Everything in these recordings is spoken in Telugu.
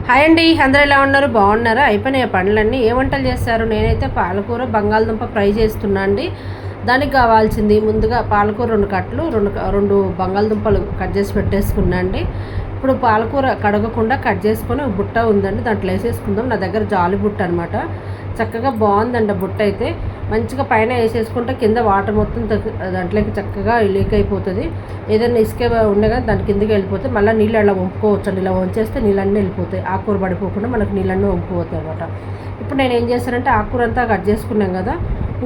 హాయ్ అండి, అందరూ ఎలా ఉన్నారు? బాగున్నారా? అయిపోయినాయి పనులన్నీ. ఏ వంటలు చేస్తారు? నేనైతే పాలకూర బంగాళదుంప ఫ్రై చేస్తున్నా అండి. దానికి కావాల్సింది ముందుగా పాలకూర 2 కట్టలు, రెండు బంగాళదుంపలు కట్ చేసి పెట్టేసుకున్నా అండి. ఇప్పుడు పాలకూర కడగకుండా కట్ చేసుకొని ఒక బుట్ట ఉందండి, దాంట్లో వేసేసుకుందాం. నా దగ్గర జాలి బుట్ట అనమాట. చక్కగా బాగుందండి బుట్ట అయితే. మంచిగా పైన వేసేసుకుంటే కింద వాటర్ మొత్తం దాంట్లోకి చక్కగా లీక్ అయిపోతుంది. ఏదైనా ఇసుక ఉండగా దాని కిందకి వెళ్ళిపోతే మళ్ళీ నీళ్ళు అలా వంపుకోవచ్చు అండి. ఇలా వంచేస్తే నీళ్ళన్నీ వెళ్ళిపోతాయి. ఆకుకూర పడిపోకుండా మనకు నీళ్ళన్నీ వంపుకోతాయి అనమాట. ఇప్పుడు నేను ఏం చేస్తానంటే ఆకుకూర అంతా కట్ చేసుకున్నాం కదా,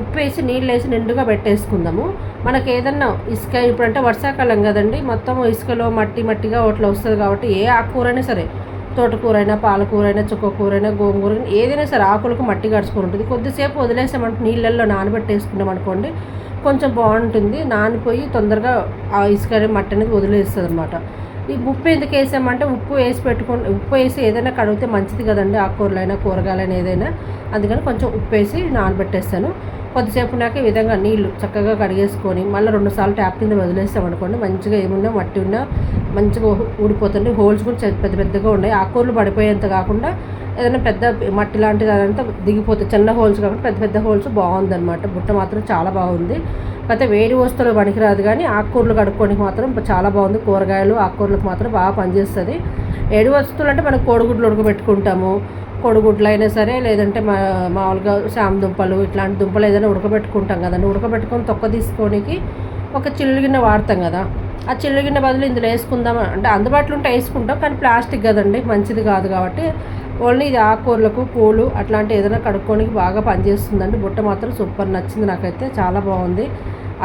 ఉప్పు వేసి నీళ్ళు వేసి నిండుగా పెట్టేసుకుందాము. మనకి ఏదన్నా ఇసుక ఇప్పుడంటే వర్షాకాలం కదండి, మొత్తం ఇసుకలో మట్టిగా అట్లా వస్తుంది కాబట్టి ఏ ఆకుకూరైనా సరే, తోటకూర అయినా పాలకూర అయినా చుక్కకూర అయినా గోంగూర అయినా ఏదైనా సరే ఆకులకు మట్టి కడుచుకొని ఉంటుంది. కొద్దిసేపు వదిలేసామంటే నీళ్ళల్లో నానబెట్టేసుకున్నాం అనుకోండి, కొంచెం బాగుంటుంది. నానిపోయి తొందరగా ఆ ఇసుక మట్టి అనేది వదిలేస్తుంది అనమాట. ఈ ఉప్పు ఎందుకు వేసామంటే ఉప్పు వేసి ఏదైనా కడిగితే మంచిది కదండి, ఆకుకూరలైనా కూరగాయలైనా ఏదైనా. అందుకని కొంచెం ఉప్పు వేసి నానబెట్టేస్తాను. కొద్దిసేపు నాకు ఈ విధంగా నీళ్లు చక్కగా కడిగేసుకొని మళ్ళీ 2 సార్లు ట్యాప్ కింద వదిలేస్తామనుకోండి, మంచిగా ఏమున్నా మట్టి ఉన్నా మంచిగా ఊడిపోతుంది. హోల్స్ కూడా పెద్దగా ఉన్నాయి. ఆకుకూరలు పడిపోయేంత కాకుండా ఏదైనా పెద్ద మట్టి లాంటిది అదంతా దిగిపోతుంది. చిన్న హోల్స్ కాకుండా పెద్ద హోల్స్ బాగుందన్నమాట. బుట్ట మాత్రం చాలా బాగుంది. కాకపోతే వేడి వస్తువులు పనికిరాదు, కానీ ఆకుకూరలు కడుక్కోనికి మాత్రం చాలా బాగుంది. కూరగాయలు ఆకుకూరలకు మాత్రం బాగా పనిచేస్తుంది. వేడి వస్తువులు అంటే మనం కోడిగుడ్లు ఉడకబెట్టుకుంటాము. కోడిగుడ్లు అయినా సరే, లేదంటే మామూలుగా శామ దుంపలు ఇట్లాంటి దుంపలు ఏదైనా ఉడకబెట్టుకుంటాం కదండి. ఉడకబెట్టుకొని తొక్క తీసుకోనికి ఒక చిల్లుగిన్నె వాడతాం కదా, ఆ చిల్లుగిన్నె బదులు ఇందులో వేసుకుందాం అంటే అందుబాటులో ఉంటే వేసుకుంటాం, కానీ ప్లాస్టిక్ కదండి, మంచిది కాదు. కాబట్టి ఓన్లీ ఇది ఆకుకూరలకు పూలు అట్లాంటి ఏదైనా కడుక్కోనికి బాగా పనిచేస్తుందండి. బుట్ట మాత్రం సూపర్ నచ్చింది నాకైతే, చాలా బాగుంది.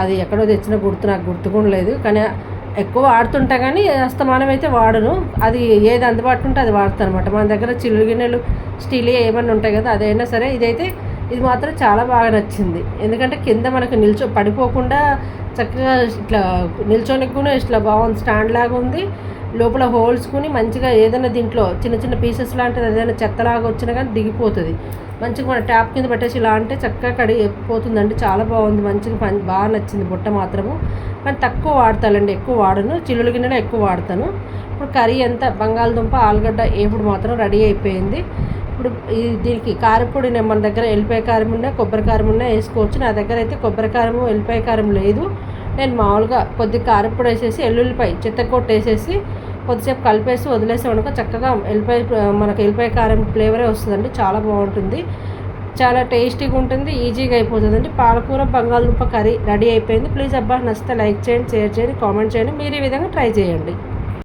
అది ఎక్కడో తెచ్చిన నాకు గుర్తుకుండా లేదు, కానీ ఎక్కువ వాడుతుంటా, కానీ అస్తమానం అయితే వాడను. అది ఏది అందుబాటులో ఉంటే అది వాడతాను అనమాట. మన దగ్గర చిల్లు గిన్నెలు స్టీల్ ఏమన్నా ఉంటాయి కదా, అదైనా సరే. ఇది మాత్రం చాలా బాగా నచ్చింది. ఎందుకంటే కింద మనకు పడిపోకుండా చక్కగా ఇట్లా నిల్చోనికి కూడా ఇట్లా బాగుంది. స్టాండ్ లాగా ఉంది. లోపల హోల్స్కుని మంచిగా ఏదైనా దీంట్లో చిన్న పీసెస్ లాంటిది ఏదైనా చెత్తలాగా వచ్చినా కానీ దిగిపోతుంది. మంచిగా మన ట్యాప్ కింద పెట్టేసి ఇలా అంటే చక్కగా కడిగిపోతుందండి. చాలా బాగుంది. మంచిగా బాగా నచ్చింది బుట్ట మాత్రము. కానీ తక్కువ వాడతానండి, ఎక్కువ వాడను. చిల్లుల గిన్నెలో ఎక్కువ వాడతాను. ఇప్పుడు కర్రీ అంతా బంగాళదుంప ఆలుగడ్డ ఏపుడు మాత్రం రెడీ అయిపోయింది. ఇప్పుడు దీనికి కారపొడి మన దగ్గర ఎల్లిపాయ కారం ఉన్నా కొబ్బరి కారం ఉన్నా వేసుకోవచ్చు. నా దగ్గర అయితే కొబ్బరి కారము ఎల్లిపాయ కారం లేదు. నేను మామూలుగా కొద్ది కారపొడి వేసేసి ఎల్లుల్లిపాయ చిత్తకొట్టు వేసేసి కొద్దిసేపు కలిపేసి వదిలేసామనుకో చక్కగా మనకు ఎల్లిపాయ కారం ఫ్లేవరే వస్తుందండి. చాలా బాగుంటుంది, చాలా టేస్టీగా ఉంటుంది, ఈజీగా అయిపోతుందండి. పాలకూర బంగాళదుంప కర్రీ రెడీ అయిపోయింది. ప్లీజ్ నచ్చితే లైక్ చేయండి, షేర్ చేయండి, కామెంట్ చేయండి. మీరు ఈ విధంగా ట్రై చేయండి.